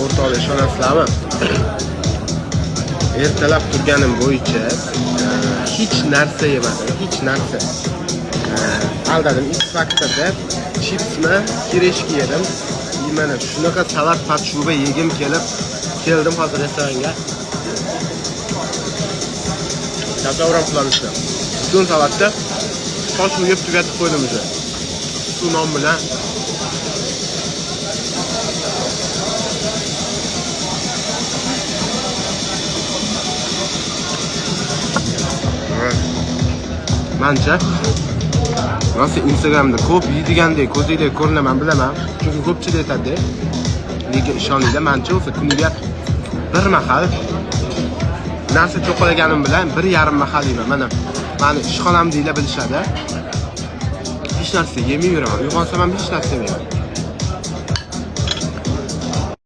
o'rtoqlar ishonasizlarmi? Ertalab turganim bo'yicha hech narsa yemadim, hech narsa. Aldadim, X-Factorda chipsni, kireshki yedim. Mana shunaqa salat patshuba yegim keldim hozir restoranga. Tasavvur qilamiz. Butun salatda tosh yeb tugatib qo'ydim o'zi. Suv non bilan. Mancha rosa Instagramda ko'p yeydigandek ko'zingizga ko'rinaman bilaman. Chunki ko'pchilik aytadi. Lekin ishoninglar, mancha o'zi kuniga bir mahal narsa cho'qilaganim bilan 1,5 mahal yeyman. Mana meni ishxonamdagilar bilishadi. Hech narsa yemay yuraman. Uyg'onsam ham hech narsa yemayman.